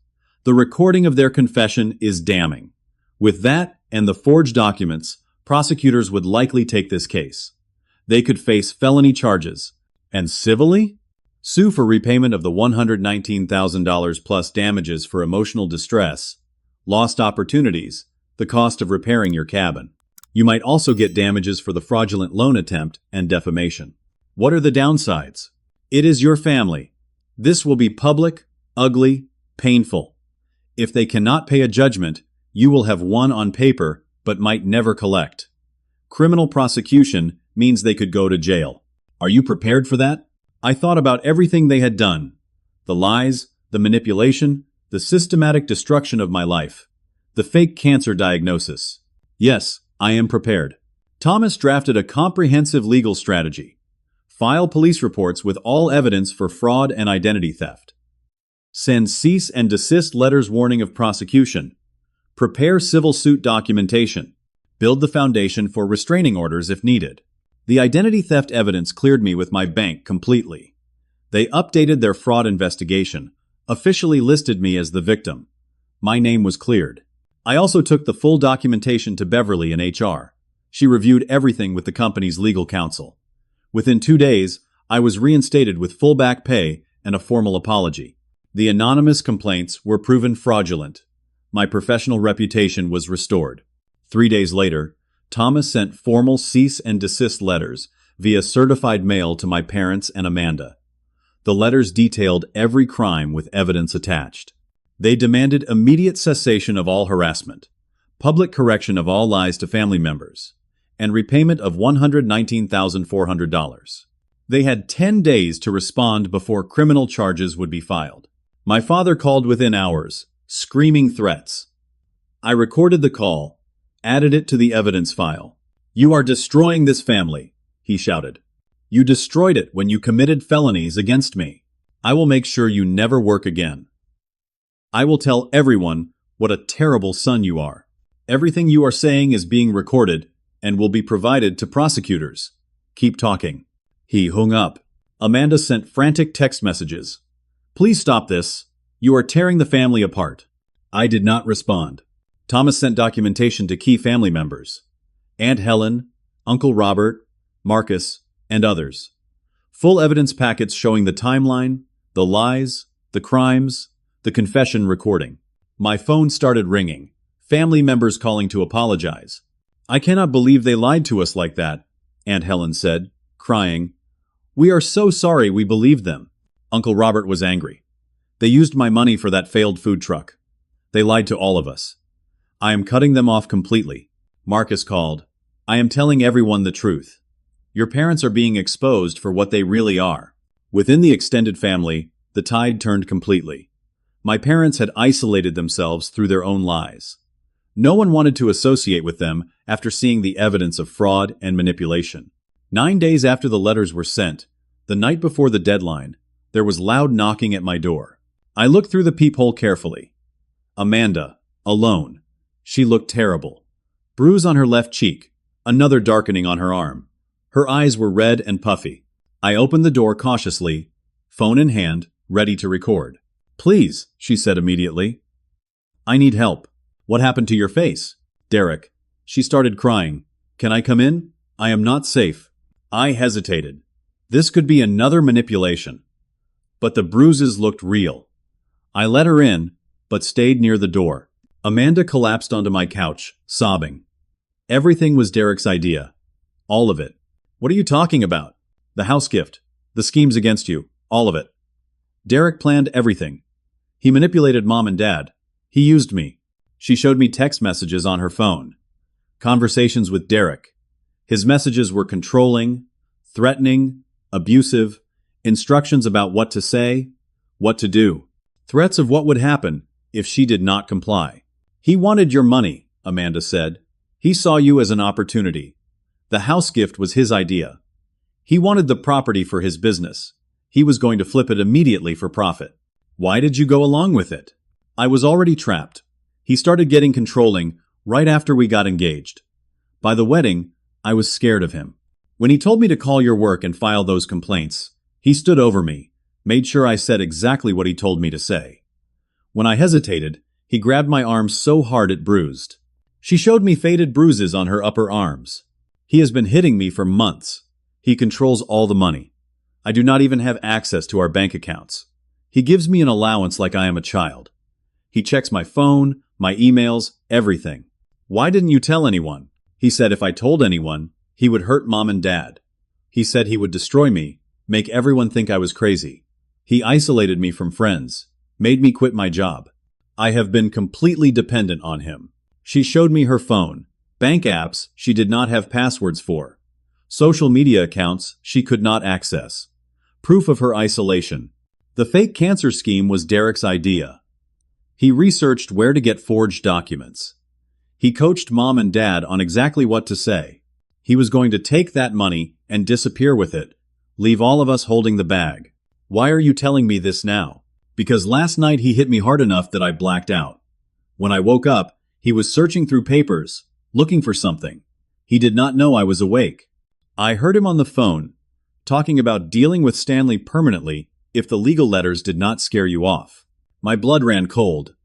The recording of their confession is damning. With that and the forged documents, prosecutors would likely take this case. They could face felony charges. And civilly? Sue for repayment of the $119,000 plus damages for emotional distress, lost opportunities, the cost of repairing your cabin. You might also get damages for the fraudulent loan attempt and defamation. What are the downsides? It is your family. This will be public, ugly, painful. If they cannot pay a judgment, you will have won on paper but might never collect. Criminal prosecution means they could go to jail. Are you prepared for that? I thought about everything they had done. The lies, the manipulation, the systematic destruction of my life. The fake cancer diagnosis. Yes, I am prepared. Thomas drafted a comprehensive legal strategy. File police reports with all evidence for fraud and identity theft. Send cease and desist letters warning of prosecution. Prepare civil suit documentation. Build the foundation for restraining orders if needed. The identity theft evidence cleared me with my bank completely. They updated their fraud investigation, officially listed me as the victim. My name was cleared. I also took the full documentation to Beverly in HR. She reviewed everything with the company's legal counsel. Within 2 days, I was reinstated with full back pay and a formal apology. The anonymous complaints were proven fraudulent. My professional reputation was restored. 3 days later, Thomas sent formal cease and desist letters via certified mail to my parents and Amanda. The letters detailed every crime with evidence attached. They demanded immediate cessation of all harassment, public correction of all lies to family members, and repayment of $119,400. They had 10 days to respond before criminal charges would be filed. My father called within hours, screaming threats. I recorded the call, added it to the evidence file. "You are destroying this family," he shouted. "You destroyed it when you committed felonies against me. I will make sure you never work again. I will tell everyone what a terrible son you are. Everything you are saying is being recorded and will be provided to prosecutors. Keep talking." He hung up. Amanda sent frantic text messages. "Please stop this. You are tearing the family apart." I did not respond. Thomas sent documentation to key family members: Aunt Helen, Uncle Robert, Marcus, and others. Full evidence packets showing the timeline, the lies, the crimes, the confession recording. My phone started ringing. Family members calling to apologize. "I cannot believe they lied to us like that," Aunt Helen said, crying. "We are so sorry we believed them." Uncle Robert was angry. "They used my money for that failed food truck. They lied to all of us. I am cutting them off completely." Marcus called. "I am telling everyone the truth. Your parents are being exposed for what they really are." Within the extended family, the tide turned completely. My parents had isolated themselves through their own lies. No one wanted to associate with them after seeing the evidence of fraud and manipulation. 9 days after the letters were sent, the night before the deadline, there was loud knocking at my door. I looked through the peephole carefully. Amanda, alone. She looked terrible. Bruise on her left cheek, another darkening on her arm. Her eyes were red and puffy. I opened the door cautiously, phone in hand, ready to record. "Please," she said immediately. "I need help." "What happened to your face?" "Derek." She started crying. "Can I come in? I am not safe." I hesitated. This could be another manipulation. But the bruises looked real. I let her in, but stayed near the door. Amanda collapsed onto my couch, sobbing. Everything was Derek's idea. All of it. "What are you talking about?" "The house gift. The schemes against you. All of it. Derek planned everything. He manipulated Mom and Dad. He used me." She showed me text messages on her phone. Conversations with Derek. His messages were controlling, threatening, abusive, instructions about what to say, what to do, threats of what would happen if she did not comply. "He wanted your money," Amanda said. "He saw you as an opportunity. The house gift was his idea. He wanted the property for his business. He was going to flip it immediately for profit." "Why did you go along with it?" "I was already trapped. He started getting controlling right after we got engaged. By the wedding, I was scared of him. When he told me to call your work and file those complaints, he stood over me, made sure I said exactly what he told me to say. When I hesitated, he grabbed my arm so hard it bruised." She showed me faded bruises on her upper arms. "He has been hitting me for months. He controls all the money. I do not even have access to our bank accounts. He gives me an allowance like I am a child. He checks my phone, my emails, everything." "Why didn't you tell anyone?" "He said if I told anyone, he would hurt Mom and Dad. He said he would destroy me, make everyone think I was crazy. He isolated me from friends, made me quit my job. I have been completely dependent on him." She showed me her phone, bank apps she did not have passwords for, social media accounts she could not access, proof of her isolation. The fake cancer scheme was Derek's idea. He researched where to get forged documents. He coached Mom and Dad on exactly what to say. He was going to take that money and disappear with it, leave all of us holding the bag. "Why are you telling me this now?" "Because last night he hit me hard enough that I blacked out. When I woke up, he was searching through papers, looking for something. He did not know I was awake. I heard him on the phone, talking about dealing with Stanley permanently if the legal letters did not scare you off. My blood ran cold.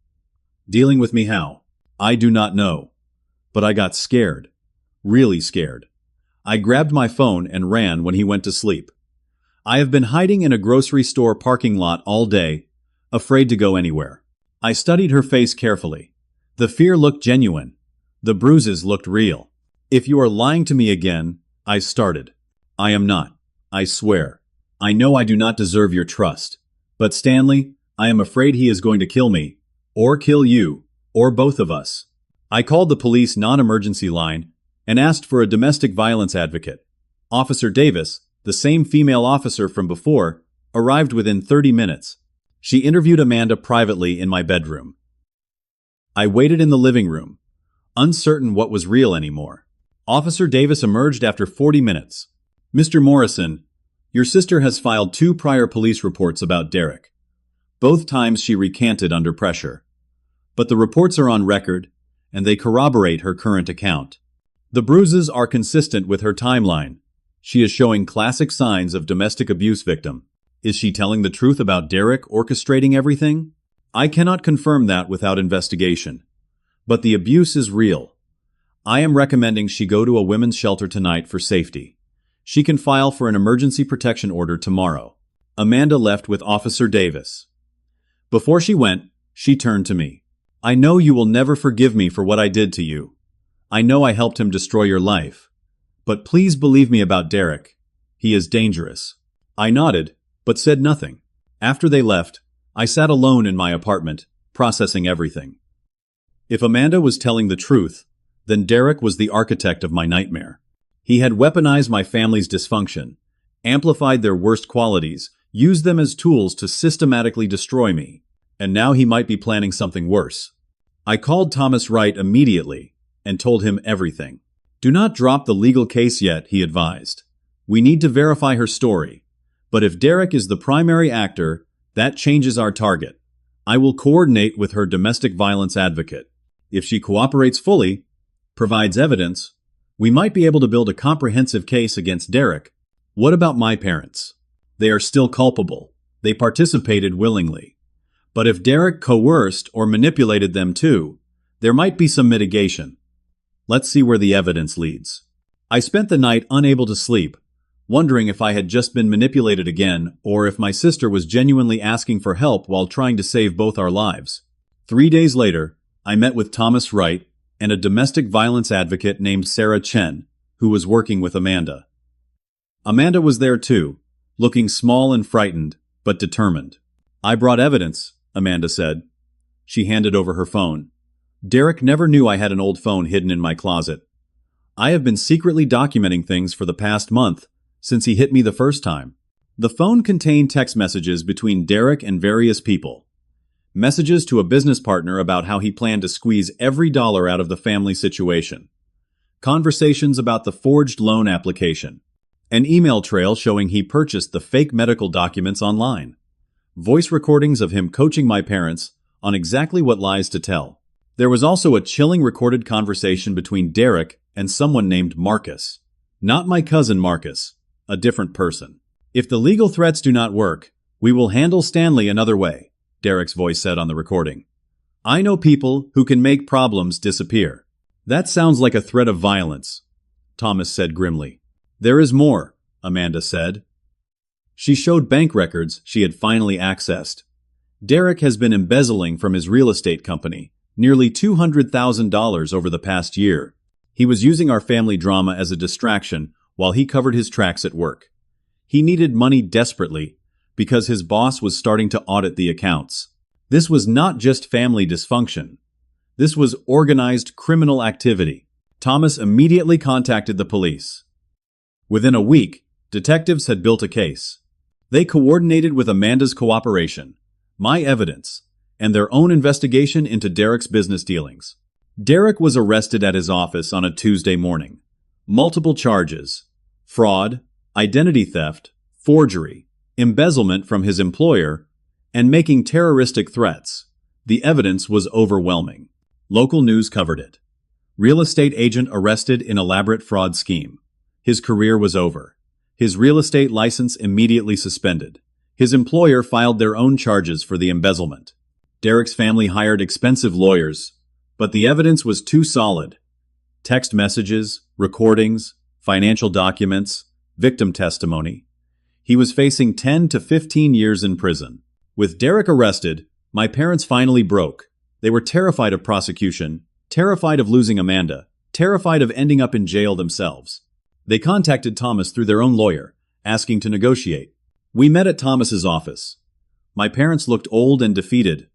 Dealing with me how? I do not know. But I got scared. Really scared. I grabbed my phone and ran when he went to sleep. I have been hiding in a grocery store parking lot all day, afraid to go anywhere." I studied her face carefully. The fear looked genuine. The bruises looked real. "If you are lying to me again," I started. "I am not. I swear. I know I do not deserve your trust. But Stanley, I am afraid he is going to kill me, or kill you, or both of us." I called the police non-emergency line and asked for a domestic violence advocate. Officer Davis, the same female officer from before, arrived within 30 minutes. She interviewed Amanda privately in my bedroom. I waited in the living room, uncertain what was real anymore. Officer Davis emerged after 40 minutes. "Mr. Morrison, your sister has filed 2 prior police reports about Derek. Both times she recanted under pressure. But the reports are on record, and they corroborate her current account. The bruises are consistent with her timeline. She is showing classic signs of domestic abuse victim. Is she telling the truth about Derek orchestrating everything? I cannot confirm that without investigation. But the abuse is real. I am recommending she go to a women's shelter tonight for safety. She can file for an emergency protection order tomorrow." Amanda left with Officer Davis. Before she went, she turned to me. "I know you will never forgive me for what I did to you. I know I helped him destroy your life. But please believe me about Derek. He is dangerous." I nodded, but said nothing. After they left, I sat alone in my apartment, processing everything. If Amanda was telling the truth, then Derek was the architect of my nightmare. He had weaponized my family's dysfunction, amplified their worst qualities, used them as tools to systematically destroy me, and now he might be planning something worse. I called Thomas Wright immediately and told him everything. "Do not drop the legal case yet," he advised. "We need to verify her story. But if Derek is the primary actor, that changes our target. I will coordinate with her domestic violence advocate. If she cooperates fully, provides evidence, we might be able to build a comprehensive case against Derek." What about my parents? They are still culpable. They participated willingly. But if Derek coerced or manipulated them too, there might be some mitigation. Let's see where the evidence leads. I spent the night unable to sleep, wondering if I had just been manipulated again or if my sister was genuinely asking for help while trying to save both our lives. 3 days later, I met with Thomas Wright and a domestic violence advocate named Sarah Chen, who was working with Amanda. Amanda was there too, looking small and frightened, but determined. "I brought evidence," Amanda said. She handed over her phone. "Derek never knew I had an old phone hidden in my closet. I have been secretly documenting things for the past month, since he hit me the first time." The phone contained text messages between Derek and various people. Messages to a business partner about how he planned to squeeze every dollar out of the family situation. Conversations about the forged loan application. An email trail showing he purchased the fake medical documents online. Voice recordings of him coaching my parents on exactly what lies to tell. There was also a chilling recorded conversation between Derek and someone named Marcus. Not my cousin Marcus, a different person. "If the legal threats do not work, we will handle Stanley another way," Derek's voice said on the recording. "I know people who can make problems disappear." "That sounds like a threat of violence," Thomas said grimly. "There is more," Amanda said. She showed bank records she had finally accessed. Derek has been embezzling from his real estate company, nearly $200,000 over the past year. He was using our family drama as a distraction while he covered his tracks at work. He needed money desperately because his boss was starting to audit the accounts. This was not just family dysfunction. This was organized criminal activity. Thomas immediately contacted the police. Within a week, detectives had built a case. They coordinated with Amanda's cooperation, my evidence, and their own investigation into Derek's business dealings. Derek was arrested at his office on a Tuesday morning. Multiple charges: fraud, identity theft, forgery, embezzlement from his employer, and making terroristic threats. The evidence was overwhelming. Local news covered it. Real estate agent arrested in elaborate fraud scheme. His career was over. His real estate license immediately suspended. His employer filed their own charges for the embezzlement. Derek's family hired expensive lawyers, but the evidence was too solid. Text messages, recordings, financial documents, victim testimony. He was facing 10 to 15 years in prison. With Derek arrested, my parents finally broke. They were terrified of prosecution, terrified of losing Amanda, terrified of ending up in jail themselves. They contacted Thomas through their own lawyer, asking to negotiate. We met at Thomas's office. My parents looked old and defeated.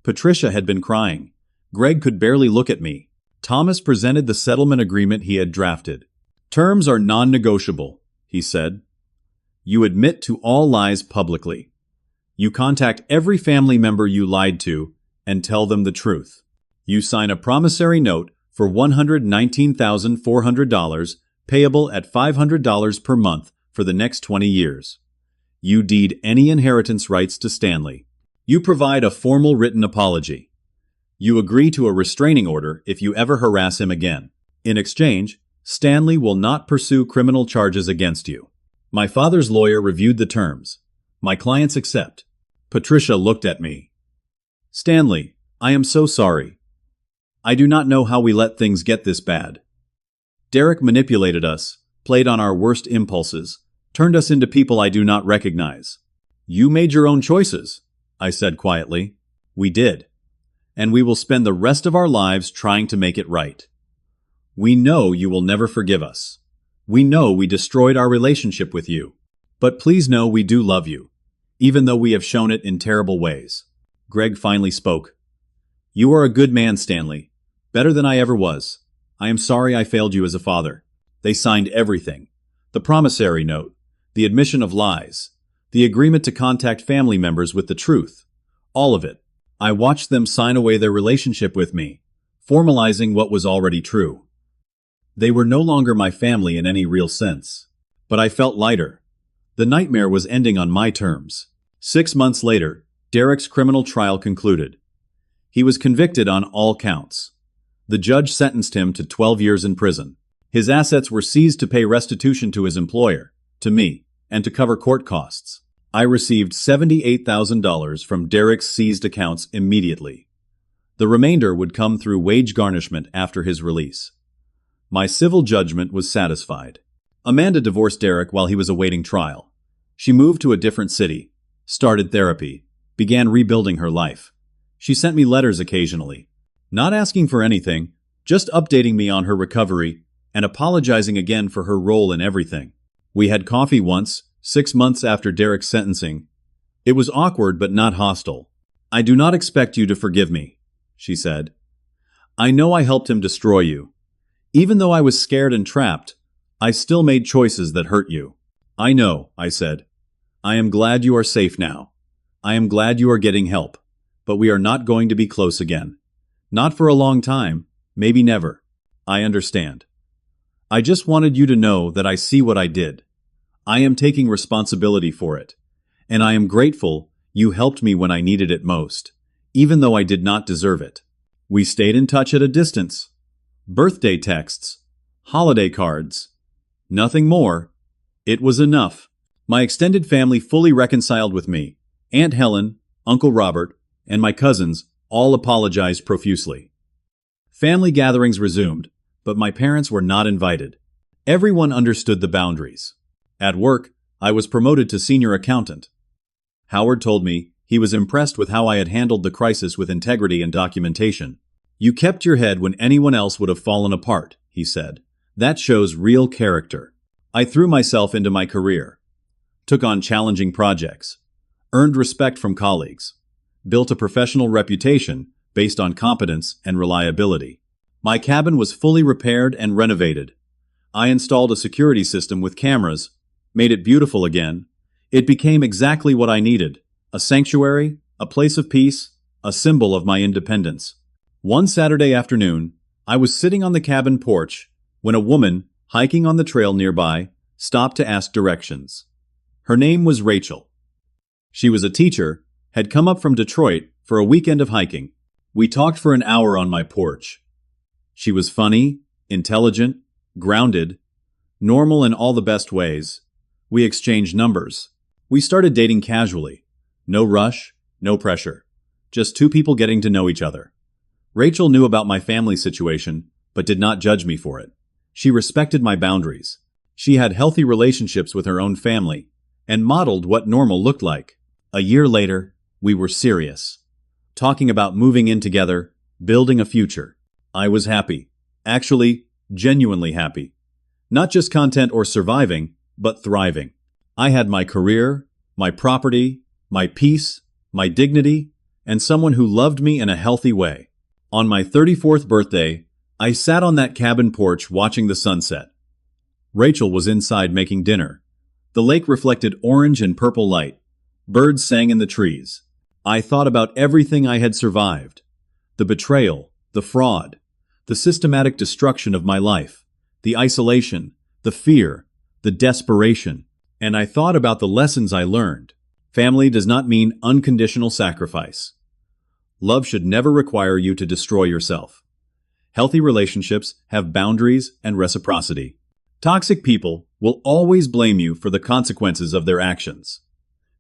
Patricia had been crying. Greg could barely look at me. Thomas presented the settlement agreement he had drafted. "Terms are non-negotiable," he said. "You admit to all lies publicly. You contact every family member you lied to and tell them the truth. You sign a promissory note for $119,400 payable at $500 per month for the next 20 years. You deed any inheritance rights to Stanley. You provide a formal written apology. You agree to a restraining order if you ever harass him again. In exchange, Stanley will not pursue criminal charges against you." My father's lawyer reviewed the terms. "My clients accept." Patricia looked at me. "Stanley, I am so sorry. I do not know how we let things get this bad. Derek manipulated us, played on our worst impulses, turned us into people I do not recognize." "You made your own choices," I said quietly. "We did. And we will spend the rest of our lives trying to make it right. We know you will never forgive us. We know we destroyed our relationship with you. But please know we do love you, even though we have shown it in terrible ways." Greg finally spoke. "You are a good man, Stanley. Better than I ever was. I am sorry I failed you as a father." They signed everything. The promissory note, the admission of lies, the agreement to contact family members with the truth. All of it. I watched them sign away their relationship with me, formalizing what was already true. They were no longer my family in any real sense. But I felt lighter. The nightmare was ending on my terms. 6 months later, Derek's criminal trial concluded. He was convicted on all counts. The judge sentenced him to 12 years in prison. His assets were seized to pay restitution to his employer, to me, and to cover court costs. I received $78,000 from Derek's seized accounts immediately. The remainder would come through wage garnishment after his release. My civil judgment was satisfied. Amanda divorced Derek while he was awaiting trial. She moved to a different city, started therapy, began rebuilding her life. She sent me letters occasionally, not asking for anything, just updating me on her recovery and apologizing again for her role in everything. We had coffee once, 6 months after Derek's sentencing. It was awkward but not hostile. "I do not expect you to forgive me," she said. "I know I helped him destroy you. Even though I was scared and trapped, I still made choices that hurt you." "I know," I said. "I am glad you are safe now. I am glad you are getting help. But we are not going to be close again. Not for a long time, maybe never. I understand. I just wanted you to know that I see what I did. I am taking responsibility for it. And I am grateful you helped me when I needed it most, even though I did not deserve it." We stayed in touch at a distance. Birthday texts, holiday cards. Nothing more. It was enough. My extended family fully reconciled with me. Aunt Helen, Uncle Robert, and my cousins all apologized profusely. Family gatherings resumed, but my parents were not invited. Everyone understood the boundaries. At work, I was promoted to senior accountant. Howard told me he was impressed with how I had handled the crisis with integrity and documentation. "You kept your head when anyone else would have fallen apart," he said. "That shows real character." I threw myself into my career, took on challenging projects, earned respect from colleagues, built a professional reputation based on competence and reliability. My cabin was fully repaired and renovated. I installed a security system with cameras, made it beautiful again. It became exactly what I needed: a sanctuary, a place of peace, a symbol of my independence. One Saturday afternoon, I was sitting on the cabin porch when a woman, hiking on the trail nearby, stopped to ask directions. Her name was Rachel. She was a teacher, had come up from Detroit for a weekend of hiking. We talked for an hour on my porch. She was funny, intelligent, grounded, normal in all the best ways. We exchanged numbers. We started dating casually. No rush, no pressure. Just two people getting to know each other. Rachel knew about my family situation, but did not judge me for it. She respected my boundaries. She had healthy relationships with her own family, and modeled what normal looked like. A year later, we were serious. Talking about moving in together, building a future. I was happy. Actually, genuinely happy. Not just content or surviving, but thriving. I had my career, my property, my peace, my dignity, and someone who loved me in a healthy way. On my 34th birthday, I sat on that cabin porch watching the sunset. Rachel was inside making dinner. The lake reflected orange and purple light. Birds sang in the trees. I thought about everything I had survived. The betrayal, the fraud, the systematic destruction of my life, the isolation, the fear, the desperation. And I thought about the lessons I learned. Family does not mean unconditional sacrifice. Love should never require you to destroy yourself. Healthy relationships have boundaries and reciprocity. Toxic people will always blame you for the consequences of their actions.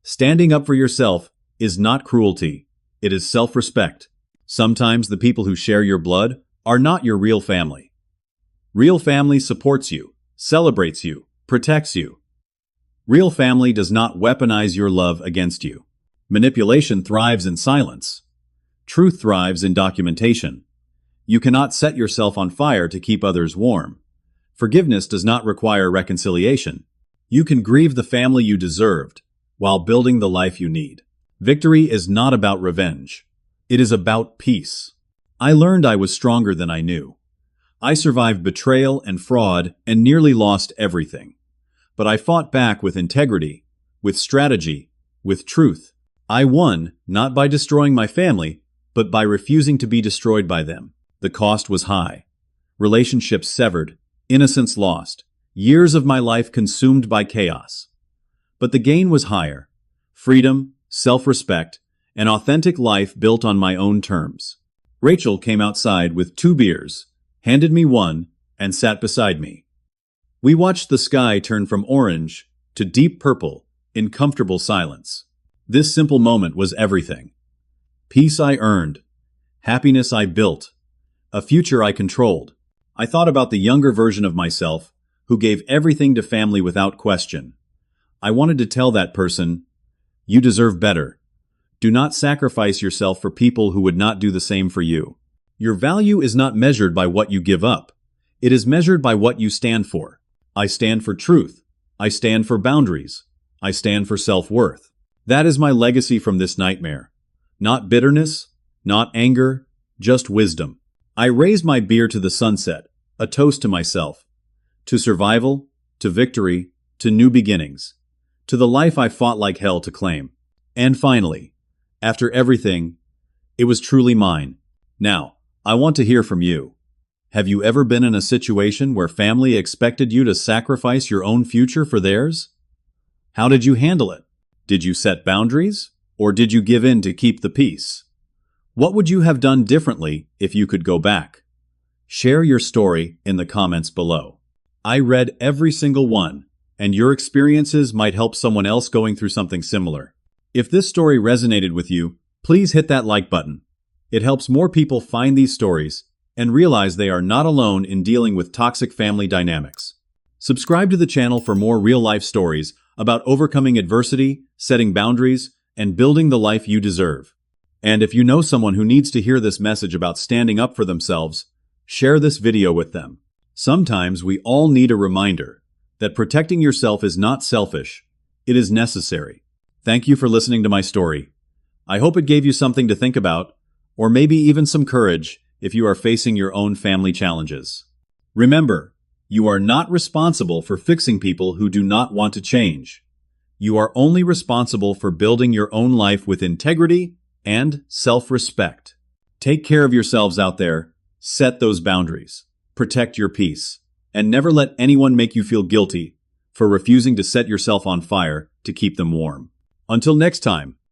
Standing up for yourself is not cruelty, it is self-respect. Sometimes the people who share your blood are not your real family. Real family supports you, celebrates you, protects you. Real family does not weaponize your love against you. Manipulation thrives in silence. Truth thrives in documentation. You cannot set yourself on fire to keep others warm. Forgiveness does not require reconciliation. You can grieve the family you deserved while building the life you need. Victory is not about revenge. It is about peace. I learned I was stronger than I knew. I survived betrayal and fraud and nearly lost everything. But I fought back with integrity, with strategy, with truth. I won not by destroying my family, but by refusing to be destroyed by them. The cost was high. Relationships severed, innocence lost, years of my life consumed by chaos. But the gain was higher. Freedom, self-respect, an authentic life built on my own terms. Rachel came outside with 2 beers, handed me one, and sat beside me. We watched the sky turn from orange to deep purple in comfortable silence. This simple moment was everything. Peace I earned, happiness I built, a future I controlled. I thought about the younger version of myself who gave everything to family without question. I wanted to tell that person, you deserve better. Do not sacrifice yourself for people who would not do the same for you. Your value is not measured by what you give up. It is measured by what you stand for. I stand for truth. I stand for boundaries. I stand for self-worth. That is my legacy from this nightmare. Not bitterness, not anger, just wisdom. I raise my beer to the sunset, a toast to myself, to survival, to victory, to new beginnings, to the life I fought like hell to claim. And finally, after everything, it was truly mine. Now, I want to hear from you. Have you ever been in a situation where family expected you to sacrifice your own future for theirs? How did you handle it? Did you set boundaries, or did you give in to keep the peace? What would you have done differently if you could go back? Share your story in the comments below. I read every single one, and your experiences might help someone else going through something similar. If this story resonated with you, please hit that like button. It helps more people find these stories and realize they are not alone in dealing with toxic family dynamics. Subscribe to the channel for more real-life stories about overcoming adversity, setting boundaries, and building the life you deserve. And if you know someone who needs to hear this message about standing up for themselves, share this video with them. Sometimes we all need a reminder that protecting yourself is not selfish, it is necessary. Thank you for listening to my story. I hope it gave you something to think about, or maybe even some courage if you are facing your own family challenges. Remember, you are not responsible for fixing people who do not want to change. You are only responsible for building your own life with integrity and self-respect. Take care of yourselves out there, set those boundaries, protect your peace, and never let anyone make you feel guilty for refusing to set yourself on fire to keep them warm. Until next time,